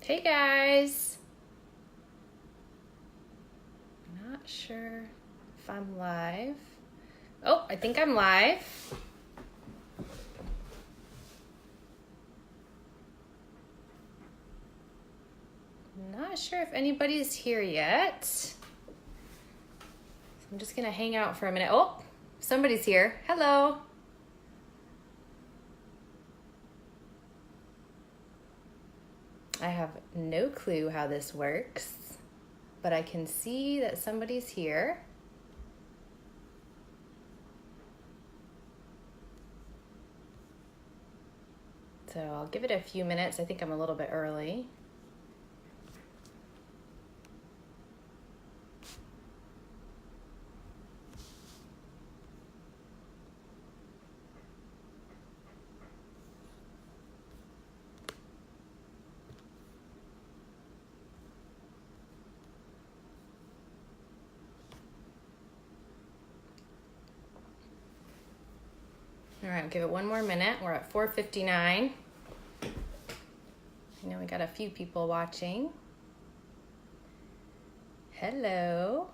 Hey guys. Not sure if I'm live. Oh, I think I'm live. Not sure if anybody's here yet. So I'm just gonna hang out for a minute. Oh, somebody's here. Hello. I have no clue how this works, but I can see that somebody's here. So I'll give it a few minutes. I think I'm a little bit early. All right, I'll give it one more minute. We're at 4:59. I know we got a few people watching. Hello.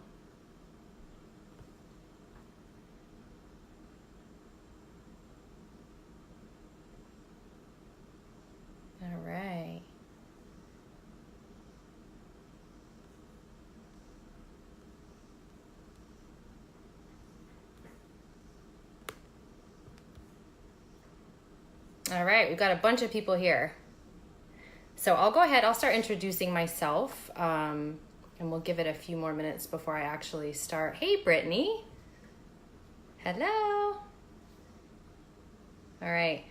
All right. All right, we've got a bunch of people here. So I'll go ahead, I'll start introducing myself, and we'll give it a few more minutes before I actually start. Hey, Brittany. Hello. All right.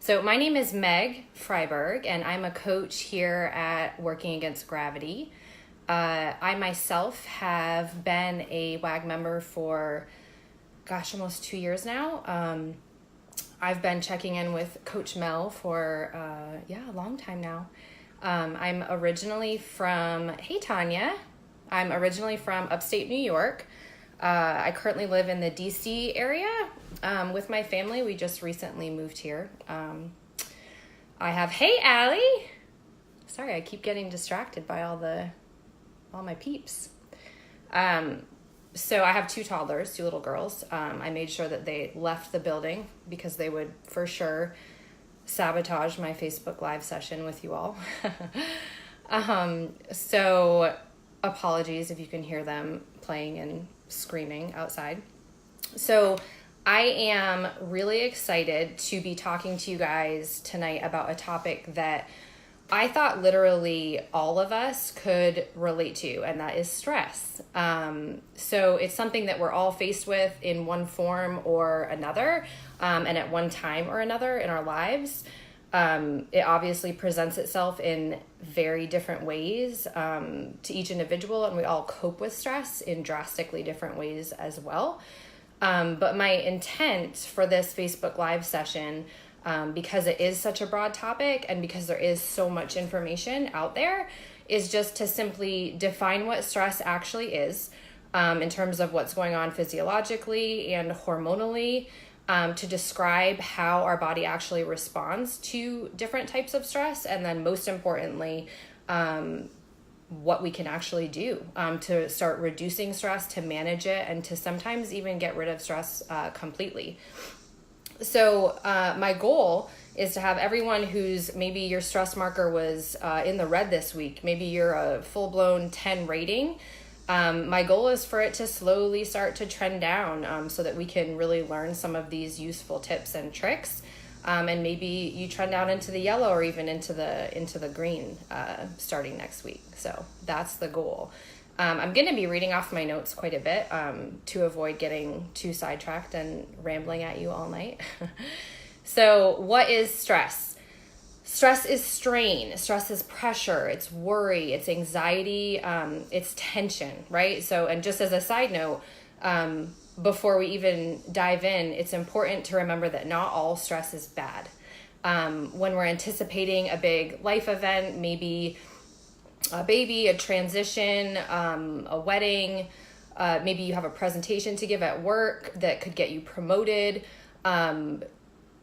So my name is Meg Freiberg, and I'm a coach here at Working Against Gravity. I myself have been a WAG member for, almost 2 years now. I've been checking in with Coach Mel for, a long time now. I'm originally from, hey Tanya, I'm originally from upstate New York. I currently live in the DC area with my family. We just recently moved here. I have, hey Allie. Sorry, I keep getting distracted by all my peeps. So I have two toddlers, two little girls. I made sure that they left the building because they would for sure sabotage my Facebook Live session with you all. So apologies if you can hear them playing and screaming outside. So I am really excited to be talking to you guys tonight about a topic that I thought literally all of us could relate to, and that is stress. So it's something that we're all faced with in one form or another, and at one time or another in our lives. It obviously presents itself in very different ways to each individual, and we all cope with stress in drastically different ways as well. But my intent for this Facebook Live session, because it is such a broad topic and because there is so much information out there, is just to simply define what stress actually is in terms of what's going on physiologically and hormonally, to describe how our body actually responds to different types of stress, and then most importantly, what we can actually do to start reducing stress, to manage it, and to sometimes even get rid of stress completely. So my goal is to have everyone who's maybe your stress marker was in the red this week, maybe you're a full-blown 10 rating. My goal is for it to slowly start to trend down so that we can really learn some of these useful tips and tricks. And maybe you trend down into the yellow or even into the green starting next week. So that's the goal. I'm going to be reading off my notes quite a bit to avoid getting too sidetracked and rambling at you all night. So what is stress? Stress is strain. Stress is pressure. It's worry. It's anxiety. It's tension, right? So, and just as a side note, before we even dive in, it's important to remember that not all stress is bad. When we're anticipating a big life event, maybe a baby, a transition, a wedding, maybe you have a presentation to give at work that could get you promoted.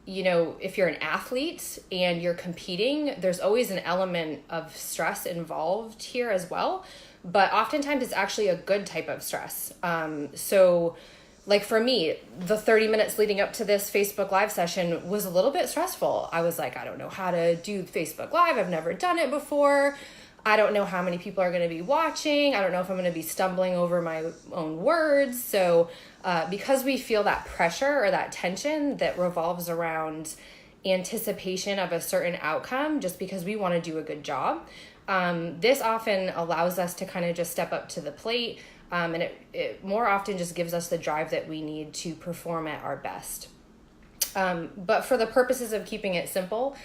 if you're an athlete and you're competing, there's always an element of stress involved here as well. But oftentimes it's actually a good type of stress. So like for me, the 30 minutes leading up to this Facebook Live session was a little bit stressful. I was like, I don't know how to do Facebook Live. I've never done it before. I don't know how many people are going to be watching. I don't know if I'm going to be stumbling over my own words. So because we feel that pressure or that tension that revolves around anticipation of a certain outcome, just because we want to do a good job, this often allows us to kind of just step up to the plate. And it more often just gives us the drive that we need to perform at our best. But for the purposes of keeping it simple,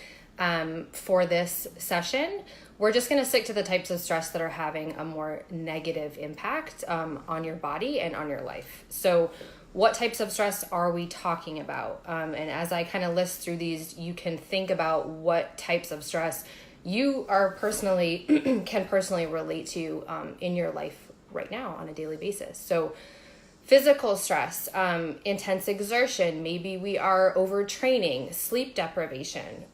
for this session, we're just going to stick to the types of stress that are having a more negative impact on your body and on your life. So what types of stress are we talking about? And as I kind of list through these, you can think about what types of stress you are can personally relate to in your life right now on a daily basis. So physical stress, intense exertion, maybe we are overtraining, sleep deprivation.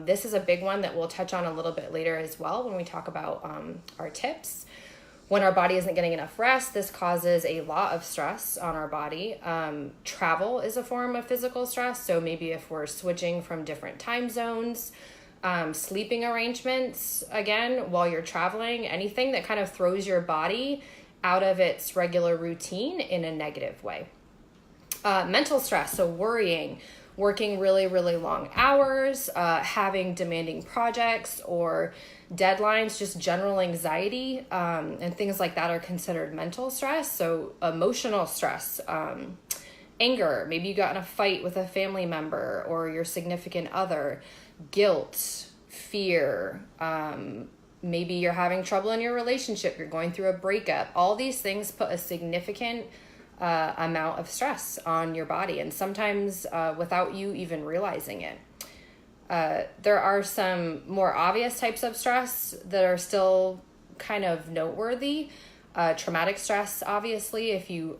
This is a big one that we'll touch on a little bit later as well when we talk about our tips. When our body isn't getting enough rest, this causes a lot of stress on our body. Travel is a form of physical stress. So maybe if we're switching from different time zones, sleeping arrangements, again, while you're traveling, anything that kind of throws your body out of its regular routine in a negative way. Mental stress, so worrying, working really, really long hours, having demanding projects or deadlines, just general anxiety, and things like that are considered mental stress. So emotional stress, anger, maybe you got in a fight with a family member or your significant other, guilt, fear, maybe you're having trouble in your relationship, you're going through a breakup. All these things put a significant amount of stress on your body, and sometimes without you even realizing it. There are some more obvious types of stress that are still kind of noteworthy. Traumatic stress, obviously, if you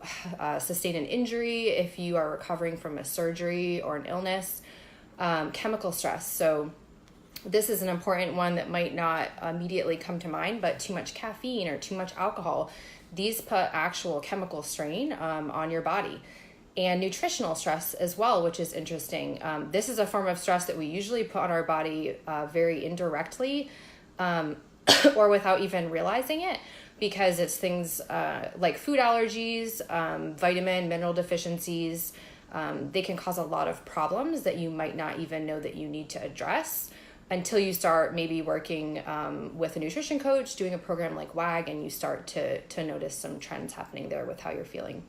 sustain an injury, if you are recovering from a surgery or an illness. Chemical stress, so this is an important one that might not immediately come to mind, but too much caffeine or too much alcohol, these put actual chemical strain on your body. And nutritional stress as well, which is interesting. This is a form of stress that we usually put on our body very indirectly or without even realizing it, because it's things like food allergies, vitamin, mineral deficiencies. They can cause a lot of problems that you might not even know that you need to address until you start maybe working with a nutrition coach, doing a program like WAG, and you start to notice some trends happening there with how you're feeling.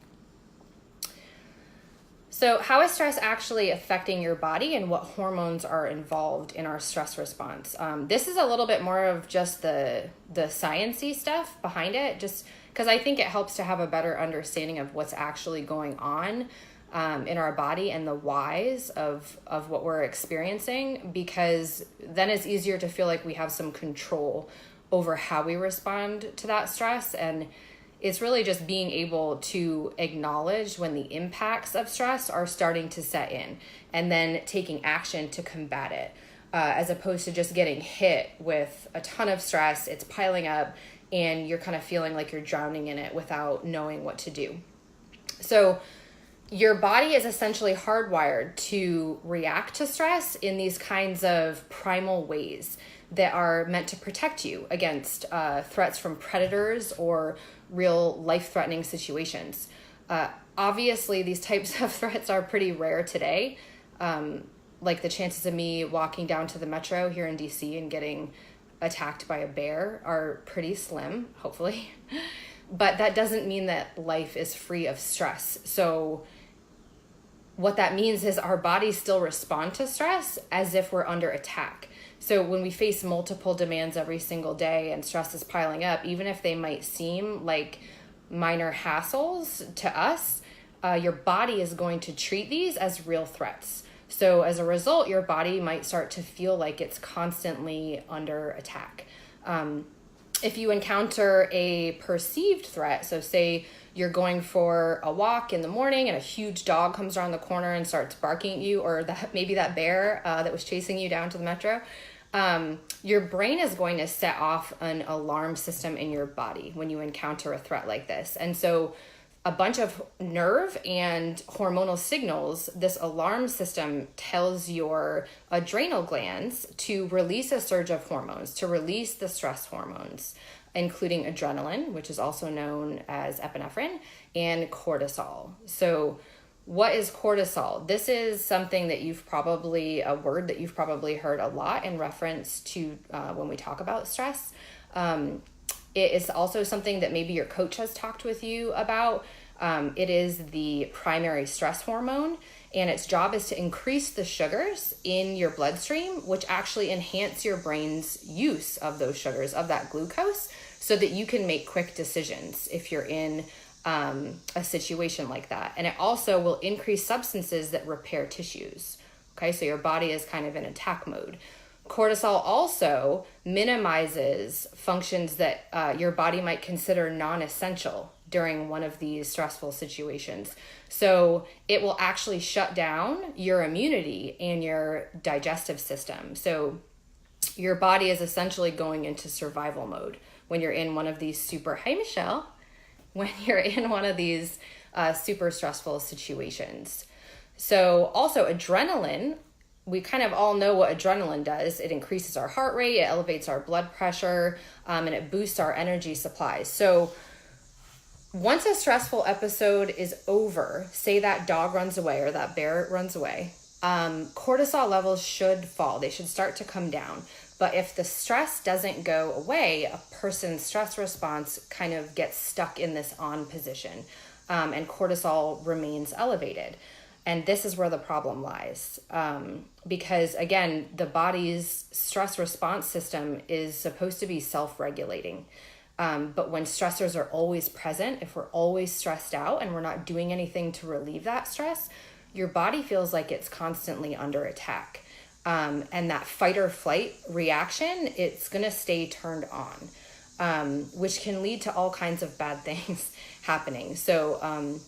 So how is stress actually affecting your body, and what hormones are involved in our stress response? This is a little bit more of just the science-y stuff behind it, just because I think it helps to have a better understanding of what's actually going on in our body and the whys of what we're experiencing, because then it's easier to feel like we have some control over how we respond to that stress. And it's really just being able to acknowledge when the impacts of stress are starting to set in and then taking action to combat it, as opposed to just getting hit with a ton of stress. It's piling up and you're kind of feeling like you're drowning in it without knowing what to do. So your body is essentially hardwired to react to stress in these kinds of primal ways that are meant to protect you against threats from predators or real life-threatening situations. Obviously, these types of threats are pretty rare today. Like the chances of me walking down to the metro here in DC and getting attacked by a bear are pretty slim, hopefully. But that doesn't mean that life is free of stress. So what that means is our bodies still respond to stress as if we're under attack. So when we face multiple demands every single day and stress is piling up, even if they might seem like minor hassles to us, your body is going to treat these as real threats. So as a result, your body might start to feel like it's constantly under attack. If you encounter a perceived threat, so say you're going for a walk in the morning and a huge dog comes around the corner and starts barking at you, or maybe that bear that was chasing you down to the metro, your brain is going to set off an alarm system in your body when you encounter a threat like this. And so a bunch of nerve and hormonal signals, this alarm system tells your adrenal glands to release a surge of hormones, to release the stress hormones, including adrenaline, which is also known as epinephrine, and cortisol. So what is cortisol? This is something that a word that you've probably heard a lot in reference to when we talk about stress. It is also something that maybe your coach has talked with you about. It is the primary stress hormone, and its job is to increase the sugars in your bloodstream, which actually enhance your brain's use of those sugars, of that glucose, so that you can make quick decisions if you're in a situation like that. And it also will increase substances that repair tissues. Okay, so your body is kind of in attack mode. Cortisol also minimizes functions that your body might consider non-essential during one of these stressful situations. So it will actually shut down your immunity and your digestive system. So your body is essentially going into survival mode when you're in one of these when you're in one of these super stressful situations. So also adrenaline, we kind of all know what adrenaline does. It increases our heart rate, it elevates our blood pressure, and it boosts our energy supplies. So once a stressful episode is over, say that dog runs away or that bear runs away, cortisol levels should fall. They should start to come down. But if the stress doesn't go away, a person's stress response kind of gets stuck in this on position, and cortisol remains elevated. And this is where the problem lies. Because again, the body's stress response system is supposed to be self-regulating. But when stressors are always present, if we're always stressed out and we're not doing anything to relieve that stress, your body feels like it's constantly under attack. And that fight or flight reaction, it's going to stay turned on, which can lead to all kinds of bad things happening. So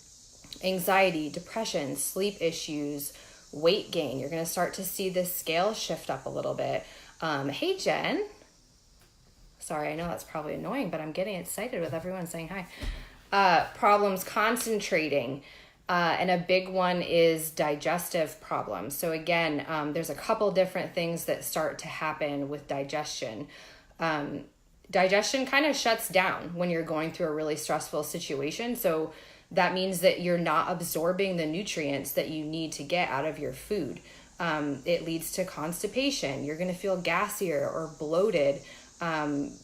anxiety, depression, sleep issues, weight gain. You're going to start to see this scale shift up a little bit. Hey, Jen. Sorry, I know that's probably annoying, but I'm getting excited with everyone saying hi. Problems concentrating. And a big one is digestive problems. So again, there's a couple different things that start to happen with digestion. Digestion kind of shuts down when you're going through a really stressful situation. So that means that you're not absorbing the nutrients that you need to get out of your food. It leads to constipation. You're going to feel gassier or bloated.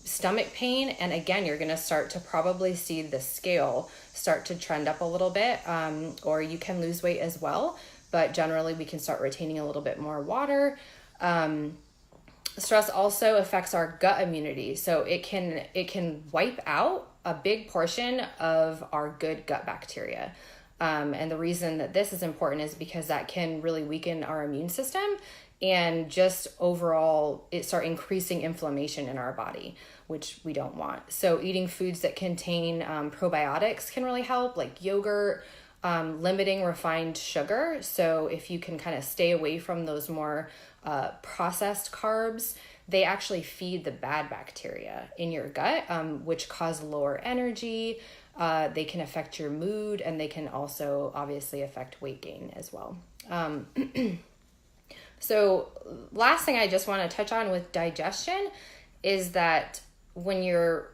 Stomach pain, and again, you're going to start to probably see the scale start to trend up a little bit, or you can lose weight as well, but generally we can start retaining a little bit more water. Stress also affects our gut immunity, so it can wipe out a big portion of our good gut bacteria. And the reason that this is important is because that can really weaken our immune system and just overall it start increasing inflammation in our body, which we don't want. So eating foods that contain probiotics can really help, like yogurt, limiting refined sugar. So if you can kind of stay away from those more processed carbs, they actually feed the bad bacteria in your gut, which cause lower energy. They can affect your mood, and they can also obviously affect weight gain as well. So last thing I just want to touch on with digestion is that when you're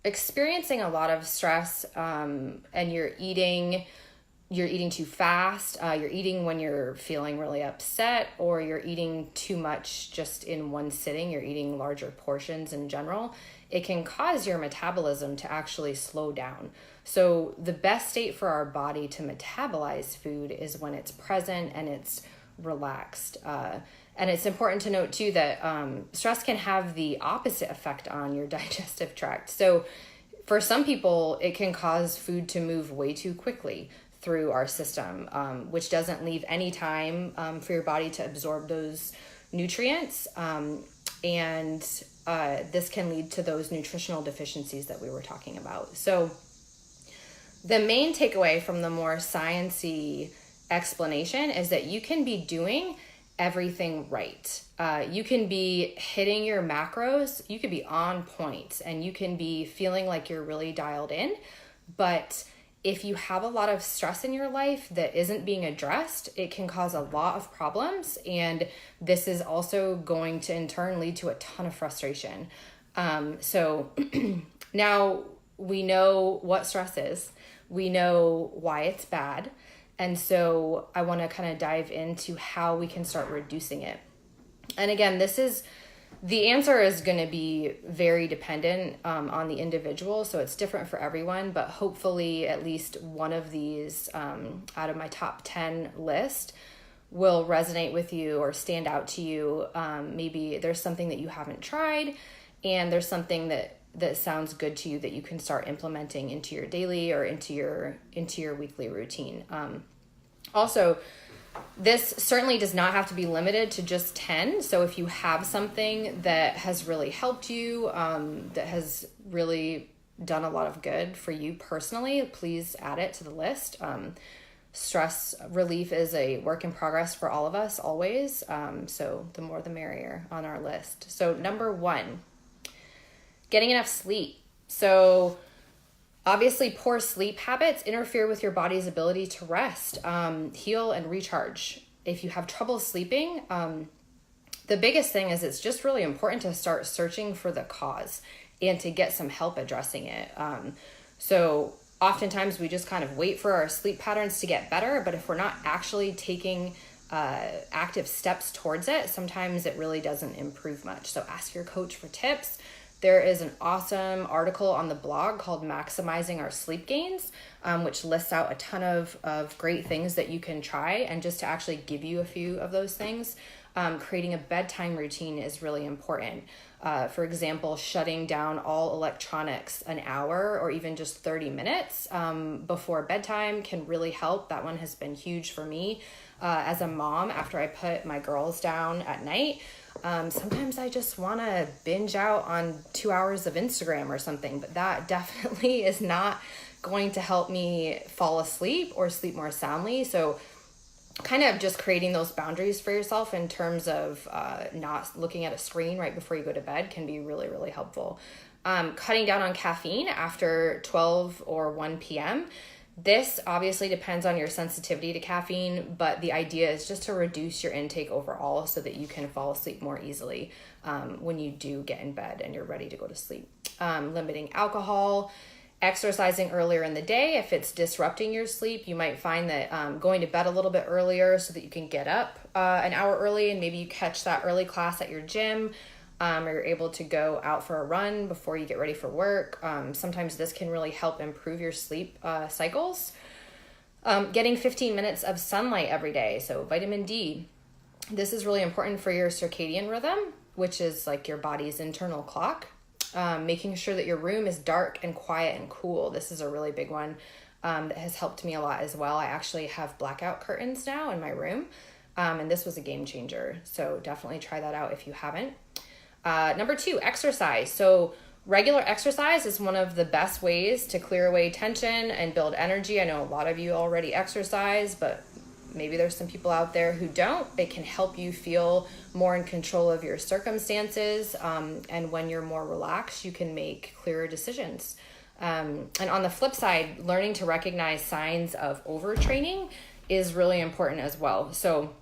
experiencing a lot of stress, and you're eating too fast, you're eating when you're feeling really upset, or you're eating too much just in one sitting, you're eating larger portions in general, it can cause your metabolism to actually slow down. So the best state for our body to metabolize food is when it's present and it's relaxed. And it's important to note too that stress can have the opposite effect on your digestive tract. So for some people, it can cause food to move way too quickly through our system, which doesn't leave any time for your body to absorb those nutrients. And this can lead to those nutritional deficiencies that we were talking about. So the main takeaway from the more sciencey explanation is that you can be doing everything right. You can be hitting your macros, you could be on point, and you can be feeling like you're really dialed in. But if you have a lot of stress in your life that isn't being addressed, it can cause a lot of problems. And this is also going to in turn lead to a ton of frustration. So now we know what stress is. We know why it's bad. And so I want to kind of dive into how we can start reducing it. And again, the answer is going to be very dependent on the individual. So it's different for everyone, but hopefully at least one of these out of my top 10 list will resonate with you or stand out to you. Maybe there's something that you haven't tried and there's something that sounds good to you that you can start implementing into your daily or into your weekly routine. Also, this certainly does not have to be limited to just 10. So if you have something that has really helped you, that has really done a lot of good for you personally, please add it to the list. Stress relief is a work in progress for all of us always. So the more the merrier on our list. So number 1, getting enough sleep. So obviously, poor sleep habits interfere with your body's ability to rest, heal, and recharge. If you have trouble sleeping, the biggest thing is it's just really important to start searching for the cause and to get some help addressing it. So oftentimes we just kind of wait for our sleep patterns to get better, but if we're not actually taking active steps towards it, sometimes it really doesn't improve much. So ask your coach for tips. There is an awesome article on the blog called Maximizing Our Sleep Gains, which lists out a ton of great things that you can try. And just to actually give you a few of those things, creating a bedtime routine is really important. For example, shutting down all electronics an hour or even just 30 minutes before bedtime can really help. That one has been huge for me as a mom after I put my girls down at night. Sometimes I just want to binge out on 2 hours of Instagram or something, but that definitely is not going to help me fall asleep or sleep more soundly. So kind of just creating those boundaries for yourself in terms of not looking at a screen right before you go to bed can be really, really helpful. Cutting down on caffeine after 12 or 1 p.m. This obviously depends on your sensitivity to caffeine, but the idea is just to reduce your intake overall so that you can fall asleep more easily when you do get in bed and you're ready to go to sleep. Limiting alcohol, exercising earlier in the day. If it's disrupting your sleep, you might find that going to bed a little bit earlier so that you can get up an hour early and maybe you catch that early class at your gym. Or you're able to go out for a run before you get ready for work. Sometimes this can really help improve your sleep cycles. Getting 15 minutes of sunlight every day, so vitamin D. This is really important for your circadian rhythm, which is like your body's internal clock. Making sure that your room is dark and quiet and cool. This is a really big one that has helped me a lot as well. I actually have blackout curtains now in my room, and this was a game changer. So definitely try that out if you haven't. Number 2, exercise. So regular exercise is one of the best ways to clear away tension and build energy. I know a lot of you already exercise, but maybe there's some people out there who don't. It can help you feel more in control of your circumstances. And when you're more relaxed, you can make clearer decisions. And on the flip side, learning to recognize signs of overtraining is really important as well. So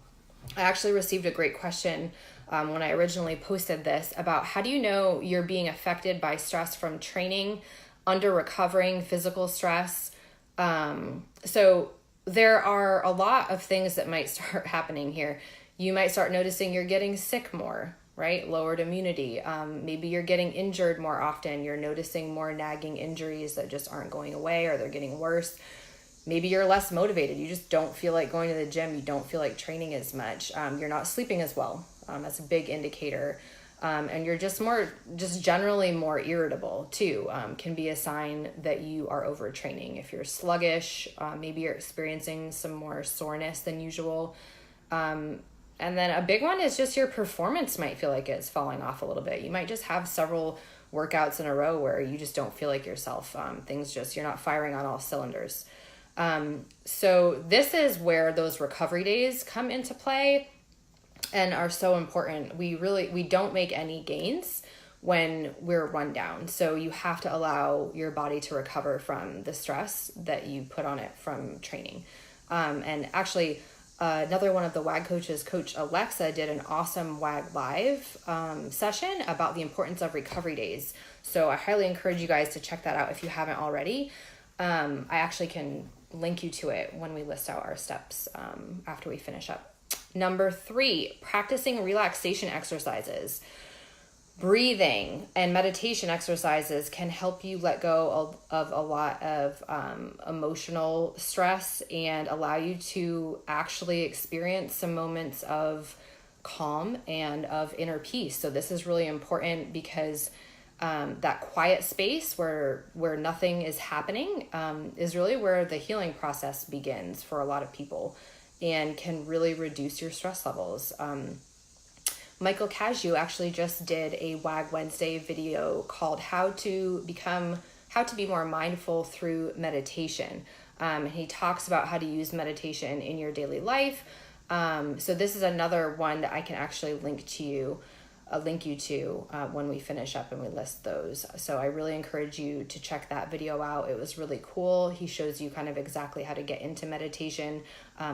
I actually received a great question when I originally posted this about how do you know you're being affected by stress from training, under recovering physical stress. So there are a lot of things that might start happening here. You might start noticing you're getting sick more, right? Lowered immunity. Maybe you're getting injured more often. You're noticing more nagging injuries that just aren't going away or they're getting worse. Maybe you're less motivated. You just don't feel like going to the gym. You don't feel like training as much. You're not sleeping as well. That's a big indicator. And you're just generally more irritable too. Can be a sign that you are overtraining. If you're sluggish, maybe you're experiencing some more soreness than usual. And then a big one is just your performance might feel like it's falling off a little bit. You might just have several workouts in a row where you just don't feel like yourself. You're not firing on all cylinders. So this is where those recovery days come into play and are so important. We don't make any gains when we're run down. So you have to allow your body to recover from the stress that you put on it from training. And actually, another one of the WAG coaches, Coach Alexa, did an awesome WAG Live session about the importance of recovery days. So I highly encourage you guys to check that out if you haven't already. I actually can link you to it when we list out our steps after we finish up. Number 3, practicing relaxation exercises. Breathing and meditation exercises can help you let go of a lot of emotional stress and allow you to actually experience some moments of calm and of inner peace. So this is really important because that quiet space where nothing is happening is really where the healing process begins for a lot of people and can really reduce your stress levels. Michael Cashew actually just did a WAG Wednesday video called How to Be More Mindful Through Meditation. He talks about how to use meditation in your daily life. So this is another one that I can actually link you to when we finish up and we list those. So I really encourage you to check that video out. It was really cool. He shows you kind of exactly how to get into meditation.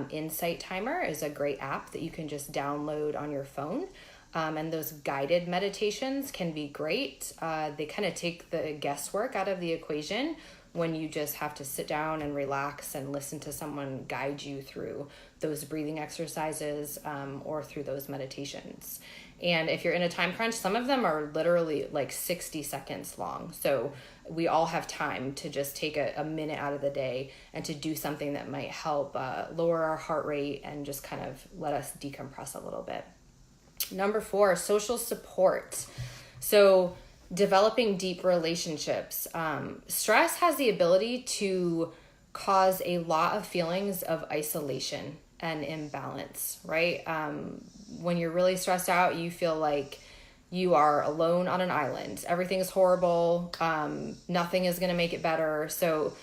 Insight Timer is a great app that you can just download on your phone. And those guided meditations can be great. They kind of take the guesswork out of the equation when you just have to sit down and relax and listen to someone guide you through those breathing exercises or through those meditations. And if you're in a time crunch, some of them are literally like 60 seconds long. So we all have time to just take a minute out of the day and to do something that might help lower our heart rate and just kind of let us decompress a little bit. Number 4, social support. So developing deep relationships. Stress has the ability to cause a lot of feelings of isolation and imbalance, right? When you're really stressed out, you feel like you are alone on an island. Everything is horrible. Nothing is going to make it better. So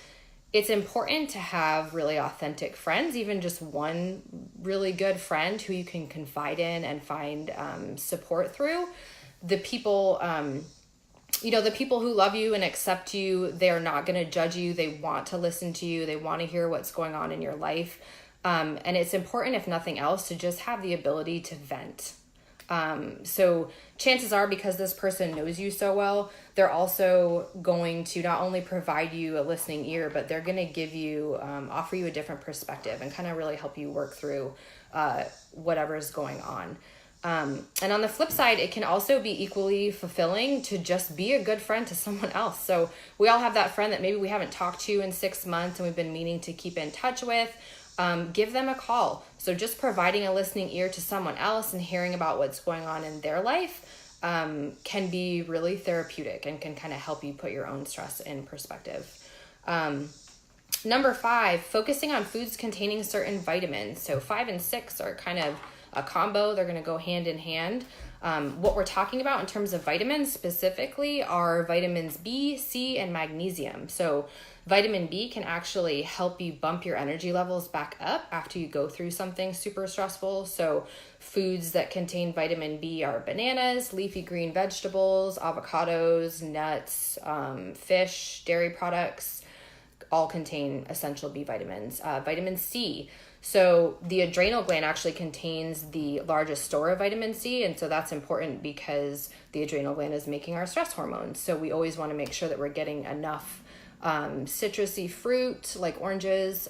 it's important to have really authentic friends, even just one really good friend who you can confide in and find support through. The people, the people who love you and accept you, they are not going to judge you. They want to listen to you. They want to hear what's going on in your life. And it's important, if nothing else, to just have the ability to vent. So chances are, because this person knows you so well, they're also going to not only provide you a listening ear, but they're going to give you, offer you a different perspective and kind of really help you work through whatever is going on. And on the flip side, it can also be equally fulfilling to just be a good friend to someone else. So we all have that friend that maybe we haven't talked to in 6 months and we've been meaning to keep in touch with. Give them a call. So just providing a listening ear to someone else and hearing about what's going on in their life can be really therapeutic and can kind of help you put your own stress in perspective. Number 5, focusing on foods containing certain vitamins. So 5 and 6 are kind of a combo. They're going to go hand in hand. What we're talking about in terms of vitamins specifically are vitamins B, C, and magnesium. So vitamin B can actually help you bump your energy levels back up after you go through something super stressful. So foods that contain vitamin B are bananas, leafy green vegetables, avocados, nuts, fish, dairy products, all contain essential B vitamins. Vitamin C. So the adrenal gland actually contains the largest store of vitamin C. And so that's important because the adrenal gland is making our stress hormones. So we always want to make sure that we're getting enough citrusy fruit like oranges,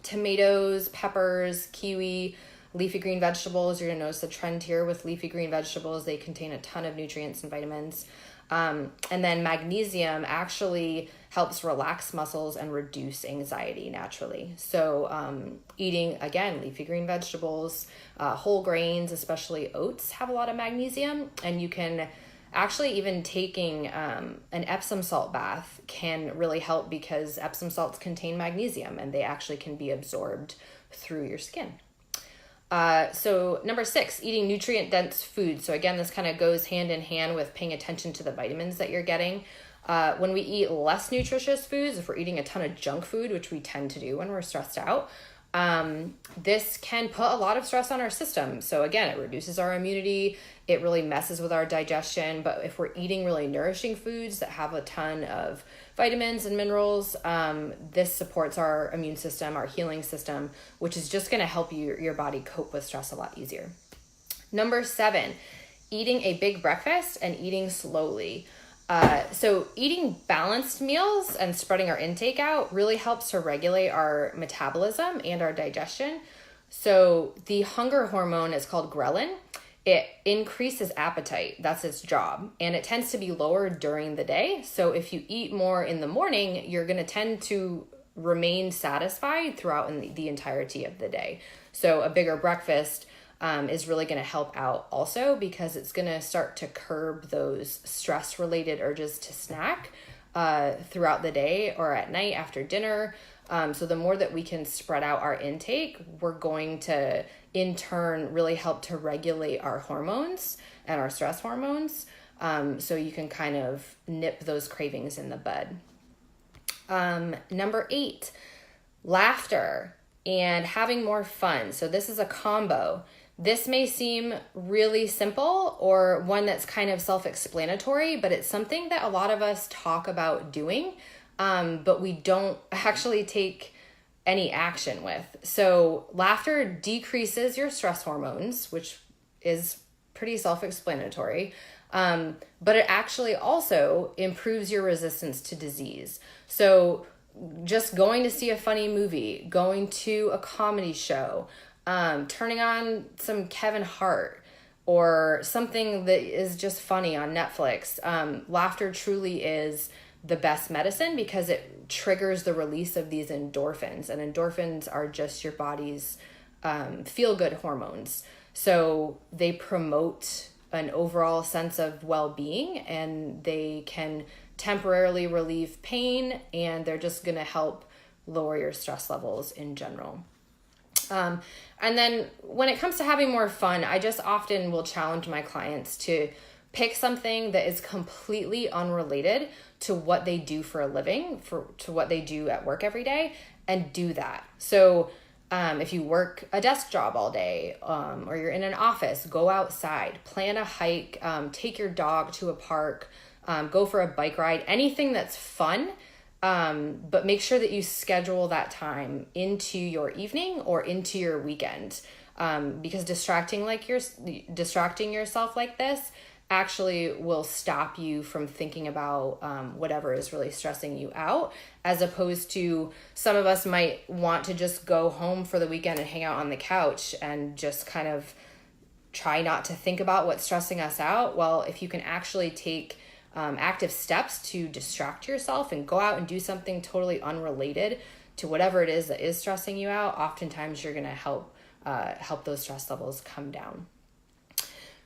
tomatoes, peppers, kiwi, leafy green vegetables. You're going to notice the trend here with leafy green vegetables. They contain a ton of nutrients and vitamins. And then magnesium actually helps relax muscles and reduce anxiety naturally. So eating, again, leafy green vegetables, whole grains, especially oats, have a lot of magnesium. And you can actually, even taking an Epsom salt bath can really help because Epsom salts contain magnesium and they actually can be absorbed through your skin. So number 6, eating nutrient dense food. So again, this kind of goes hand in hand with paying attention to the vitamins that you're getting. When we eat less nutritious foods, if we're eating a ton of junk food, which we tend to do when we're stressed out, this can put a lot of stress on our system. So again, it reduces our immunity. It really messes with our digestion. But if we're eating really nourishing foods that have a ton of vitamins and minerals, this supports our immune system, our healing system, which is just going to help your body cope with stress a lot easier. Number 7, eating a big breakfast and eating slowly. So eating balanced meals and spreading our intake out really helps to regulate our metabolism and our digestion. So the hunger hormone is called ghrelin. It increases appetite. That's its job. And it tends to be lower during the day. So if you eat more in the morning, you're going to tend to remain satisfied throughout the entirety of the day. So a bigger breakfast is really going to help out also, because it's going to start to curb those stress related urges to snack throughout the day or at night after dinner. So the more that we can spread out our intake, we're going to in turn really help to regulate our hormones and our stress hormones. So you can kind of nip those cravings in the bud. Number 8, laughter and having more fun. So this is a combo. This may seem really simple or one that's kind of self-explanatory, but it's something that a lot of us talk about doing, but we don't actually take any action with. So laughter decreases your stress hormones, which is pretty self-explanatory, but it actually also improves your resistance to disease. So just going to see a funny movie, going to a comedy show, turning on some Kevin Hart or something that is just funny on Netflix. Laughter truly is the best medicine because it triggers the release of these endorphins, and endorphins are just your body's feel-good hormones. So they promote an overall sense of well-being, and they can temporarily relieve pain, and they're just going to help lower your stress levels in general. And then when it comes to having more fun, I just often will challenge my clients to pick something that is completely unrelated to what they do for a living, to what they do at work every day, and do that. So if you work a desk job all day, or you're in an office, go outside, plan a hike, take your dog to a park, go for a bike ride, anything that's fun. But make sure that you schedule that time into your evening or into your weekend, because distracting yourself like this actually will stop you from thinking about whatever is really stressing you out, as opposed to some of us might want to just go home for the weekend and hang out on the couch and just kind of try not to think about what's stressing us out. Well, if you can actually take active steps to distract yourself and go out and do something totally unrelated to whatever it is that is stressing you out, oftentimes you're going to help those stress levels come down.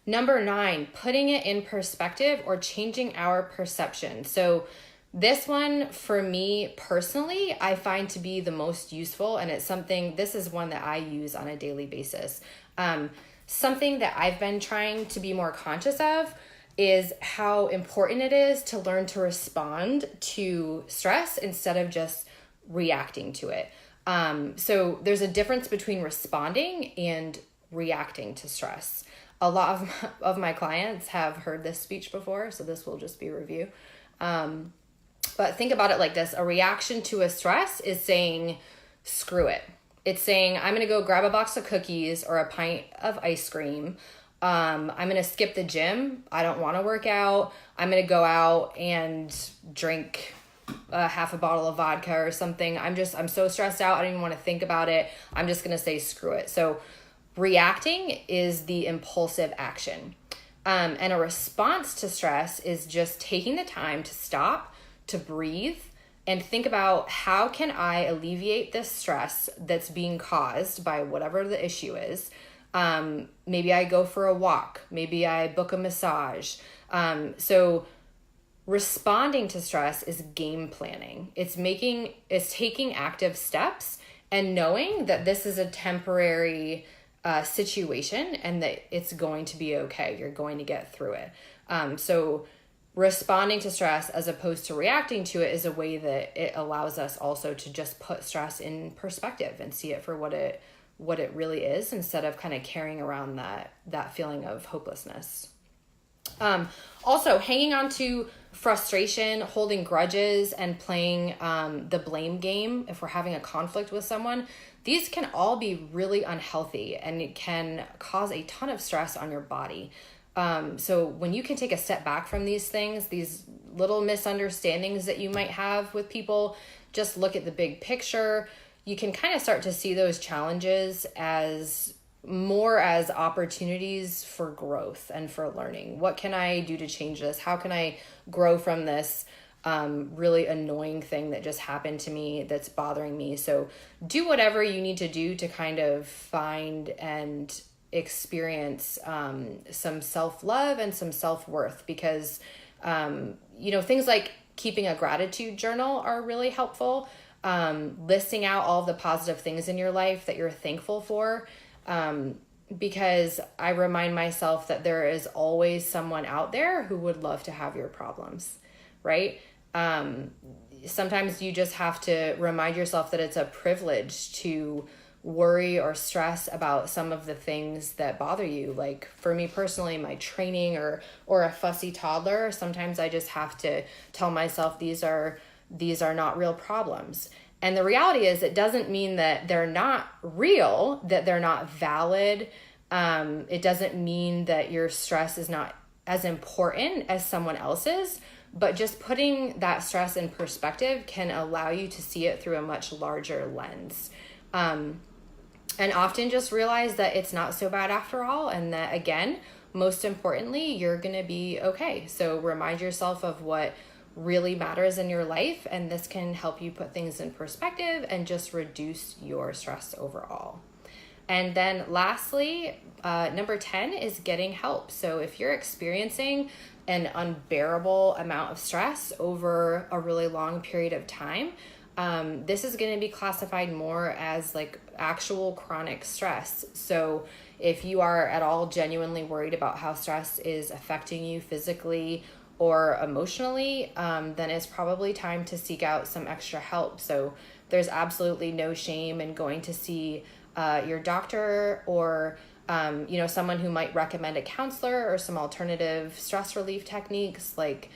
Number 9, putting it in perspective or changing our perception. So this one, for me personally, I find to be the most useful, and this is one that I use on a daily basis. Something that I've been trying to be more conscious of is how important it is to learn to respond to stress instead of just reacting to it. So there's a difference between responding and reacting to stress. A lot of my clients have heard this speech before, so this will just be a review. But think about it like this. A reaction to a stress is saying, screw it. It's saying, I'm going to go grab a box of cookies or a pint of ice cream. I'm going to skip the gym. I don't want to work out. I'm going to go out and drink half a bottle of vodka or something. I'm so stressed out. I don't even want to think about it. I'm just going to say, screw it. So reacting is the impulsive action. And a response to stress is just taking the time to stop, to breathe, and think about, how can I alleviate this stress that's being caused by whatever the issue is. Maybe I go for a walk. Maybe I book a massage. So responding to stress is game planning. It's taking active steps and knowing that this is a temporary situation, and that it's going to be okay. You're going to get through it. So responding to stress as opposed to reacting to it is a way that it allows us also to just put stress in perspective and see it for what it really is, instead of kind of carrying around that feeling of hopelessness. Also, hanging on to frustration, holding grudges, and playing the blame game if we're having a conflict with someone, these can all be really unhealthy, and it can cause a ton of stress on your body. So when you can take a step back from these things, these little misunderstandings that you might have with people, just look at the big picture, you can kind of start to see those challenges as more as opportunities for growth and for learning. What can I do to change this? How can I grow from this really annoying thing that just happened to me that's bothering me? So do whatever you need to do to kind of find and experience some self-love and some self-worth, because things like keeping a gratitude journal are really helpful. Listing out all of the positive things in your life that you're thankful for, because I remind myself that there is always someone out there who would love to have your problems, right? Sometimes you just have to remind yourself that it's a privilege to worry or stress about some of the things that bother you. Like for me personally, my training or a fussy toddler, sometimes I just have to tell myself these are not real problems. And the reality is, it doesn't mean that they're not real, that they're not valid. It doesn't mean that your stress is not as important as someone else's, but just putting that stress in perspective can allow you to see it through a much larger lens. And often just realize that it's not so bad after all, and that, again, most importantly, you're going to be okay. So remind yourself of what really matters in your life, and this can help you put things in perspective and just reduce your stress overall. And then lastly, number 10 is getting help. So if you're experiencing an unbearable amount of stress over a really long period of time, this is going to be classified more as like actual chronic stress. So if you are at all genuinely worried about how stress is affecting you physically or emotionally, then it's probably time to seek out some extra help. So there's absolutely no shame in going to see your doctor or someone who might recommend a counselor or some alternative stress relief techniques like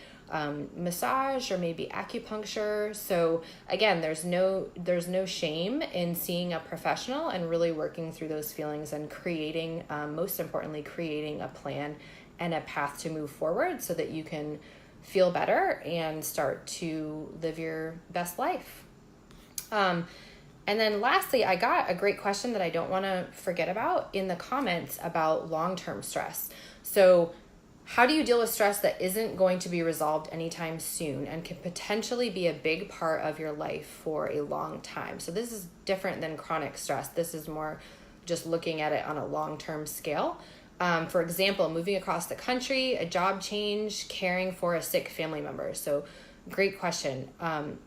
massage or maybe acupuncture. So again, there's no shame in seeing a professional and really working through those feelings and creating, most importantly, creating a plan and a path to move forward so that you can feel better and start to live your best life. And then lastly, I got a great question that I don't want to forget about in the comments about long-term stress. So how do you deal with stress that isn't going to be resolved anytime soon and can potentially be a big part of your life for a long time? So this is different than chronic stress. This is more just looking at it on a long-term scale. For example, moving across the country, a job change, caring for a sick family member. So great question.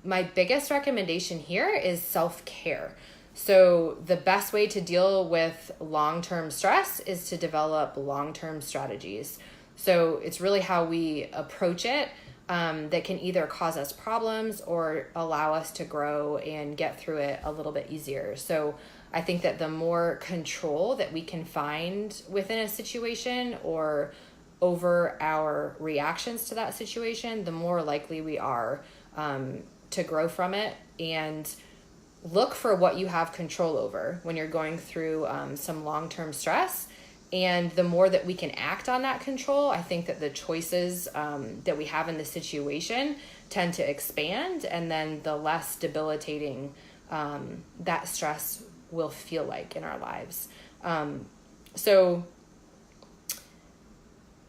My biggest recommendation here is self-care. So the best way to deal with long-term stress is to develop long-term strategies. So it's really how we approach it that can either cause us problems or allow us to grow and get through it a little bit easier. So I think that the more control that we can find within a situation or over our reactions to that situation, the more likely we are to grow from it. And look for what you have control over when you're going through some long-term stress. And the more that we can act on that control, I think that the choices that we have in the situation tend to expand, and then the less debilitating that stress will feel like in our lives. So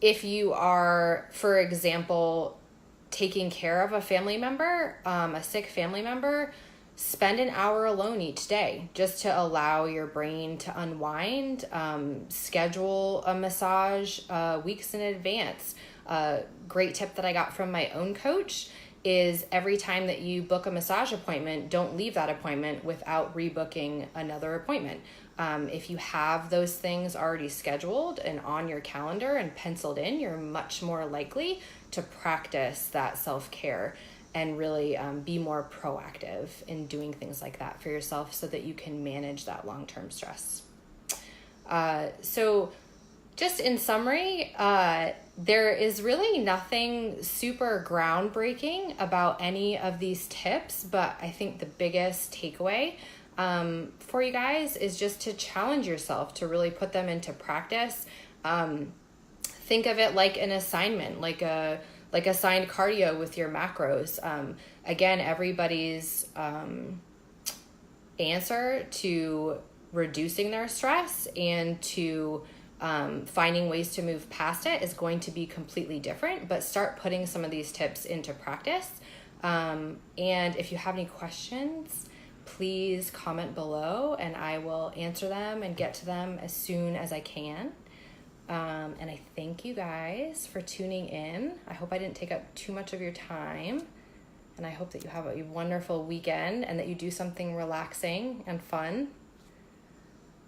if you are, for example, taking care of a family member, a sick family member, spend an hour alone each day just to allow your brain to unwind. Schedule a massage weeks in advance. Great tip that I got from my own coach is every time that you book a massage appointment, don't leave that appointment without rebooking another appointment. If you have those things already scheduled and on your calendar and penciled in, you're much more likely to practice that self-care and really be more proactive in doing things like that for yourself so that you can manage that long-term stress. So just in summary, there is really nothing super groundbreaking about any of these tips, but I think the biggest takeaway for you guys is just to challenge yourself to really put them into practice. Think of it like an assignment, like assigned cardio with your macros. Again, everybody's answer to reducing their stress and to finding ways to move past it is going to be completely different, but start putting some of these tips into practice. And if you have any questions, please comment below and I will answer them and get to them as soon as I can. And I thank you guys for tuning in. I hope I didn't take up too much of your time, and I hope that you have a wonderful weekend and that you do something relaxing and fun.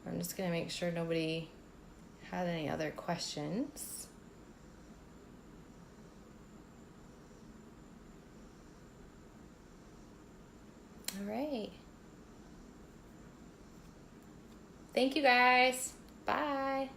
I'm just going to make sure nobody had any other questions. All right. Thank you guys. Bye.